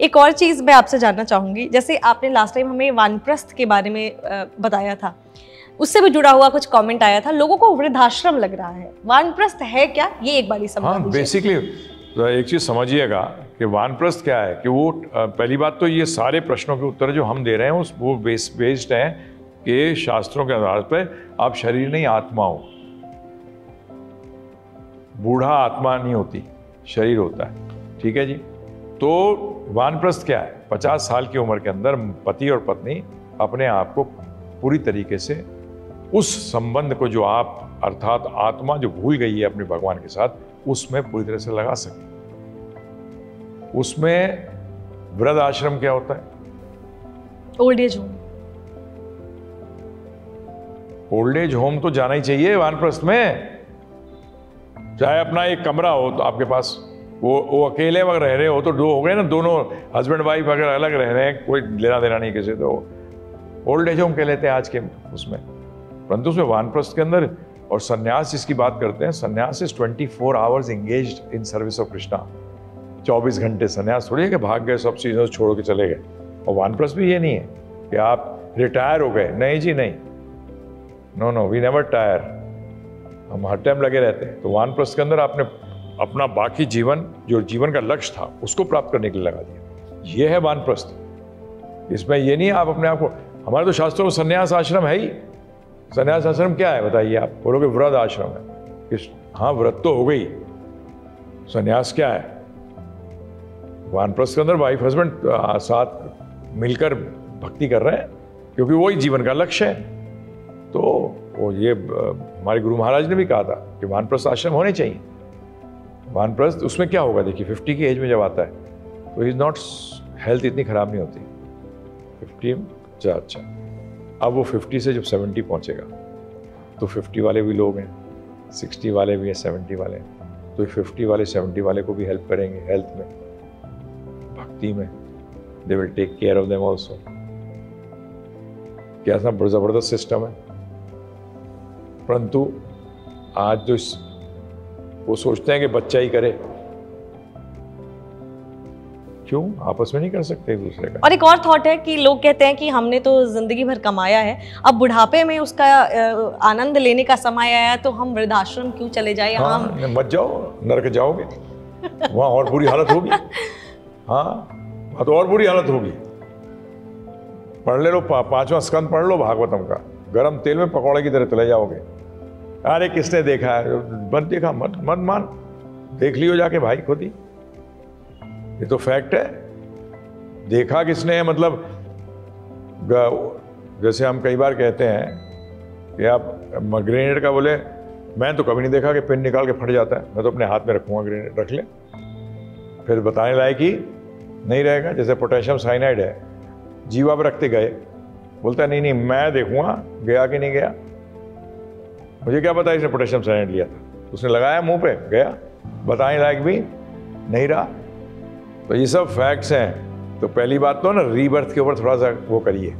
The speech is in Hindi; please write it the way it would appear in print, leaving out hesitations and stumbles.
एक और चीज़ मैं आपसे जानना चाहूँगी, जैसे आपने लास्ट टाइम हमें वानप्रस्थ के बारे में बताया था, उससे भी जुड़ा हुआ कुछ कमेंट आया था, लोगों को वृद्धाश्रम लग रहा है, वानप्रस्थ है क्या, ये एक बार समझा दीजिए। बेसिकली एक चीज़ समझिएगा कि वानप्रस्थ क्या है, कि वो पहली बात तो ये सारे प्रश्नों के उत्तर जो हम दे रहे हैं वो बेस्ड हैं कि शास्त्रों के आधार पर आप शरीर नहीं आत्मा हो। बूढ़ा आत्मा नहीं होती, शरीर होता है, ठीक है जी। तो वानप्रस्थ क्या है, 50 साल की उम्र के अंदर पति और पत्नी अपने आप को पूरी तरीके से उस संबंध को जो आप अर्थात आत्मा जो भूल गई है अपने भगवान के साथ, उसमें पूरी तरह से लगा सके। उसमें वृद्ध आश्रम क्या होता है? Old age home. Old age home तो जाना ही चाहिए वानप्रस्थ में। चाहे अपना एक कमरा हो तो आपके पास, वो अकेले अगर रह रहे हो तो दो हो गए ना, दोनों हस्बैंड वाइफ अगर अलग रह रहे हैं, कोई लेना देना नहीं किसी, तो ओल्ड एज होम कह लेते हैं आज के उसमें। परंतु उसमें वानप्रस्थ के अंदर, और सन्यास जिसकी बात करते हैं, सन्यास is 24 hours engaged in service of Krishna. 24 घंटे सन्यास थोड़ी है कि भाग गए सब चीज़ों से छोड़ के चले गए। और वानप्रस्थ भी ये नहीं है कि आप रिटायर हो गए, नहीं जी नहीं, नो वी नेवर टायर, हम हर टाइम लगे रहते हैं। तो वानप्रस्थ के अंदर आपने अपना बाकी जीवन, जो जीवन का लक्ष्य था, उसको प्राप्त करने के लिए लगा दिया। ये है वानप्रस्थ। इसमें ये नहीं आप अपने आप को, हमारे तो शास्त्रों में सन्यास आश्रम है ही। सन्यास आश्रम क्या है बताइए आप? बोलोगे वृद्ध आश्रम है। हाँ, व्रत तो हो गई, सन्यास क्या है? वानप्रस्थ के अंदर वाइफ हस्बैंड साथ मिलकर भक्ति कर रहे हैं, क्योंकि वही जीवन का लक्ष्य है। तो वो ये हमारे गुरु महाराज ने भी कहा था कि वानप्रस्थ आश्रम होने चाहिए। वानप्रस्थ उसमें क्या होगा, देखिए 50 की एज में जब आता है तो इज नॉट, हेल्थ इतनी खराब नहीं होती 50। अच्छा, अब वो 50 से जब 70 पहुंचेगा तो 50 वाले भी लोग हैं, 60 वाले भी हैं, 70 वाले हैं। तो 50 वाले 70 वाले को भी हेल्प करेंगे हेल्थ में, भक्ति में। They will take care of them also. क्या जबरदस्त सिस्टम है। परंतु आज जो वो सोचते हैं कि बच्चा ही करे, क्यों आपस में नहीं कर सकते एक दूसरे का? और एक और थॉट है कि लोग कहते हैं कि हमने तो जिंदगी भर कमाया है, अब बुढ़ापे में उसका आनंद लेने का समय आया, तो हम वृद्धाश्रम क्यों चले जाए? हाँ, हम मत जाओ, नरक जाओगे, वहाँ और बुरी हालत होगी। हाँ, वहाँ तो और बुरी हालत होगी। पढ़ ले लो, 5वां स्कंद पढ़ लो भागवतम का, गरम तेल में पकौड़े की तरह चले जाओगे। अरे किसने देखा है? मत देखा, मत मान, देख लियो जाके भाई खुद ही, ये तो फैक्ट है। देखा किसने है, मतलब जैसे हम कई बार कहते हैं कि आप ग्रेनेड का बोले, मैं तो कभी नहीं देखा कि पिन निकाल के फट जाता है, मैं तो अपने हाथ में रखूंगा, ग्रेनेड रख ले, फिर बताने लायक ही नहीं रहेगा। जैसे पोटेशियम साइनाइड है, जीवा पर रखते गए, बोलता है नहीं मैं देखूंगा गया कि नहीं गया, मुझे क्या पता इसने पोटेशियम साइनाइड लिया था, उसने लगाया मुंह पे, गया, बताने लायक भी नहीं रहा। तो ये सब फैक्ट्स हैं। तो पहली बात तो ना, रीबर्थ के ऊपर थोड़ा सा वो करिए,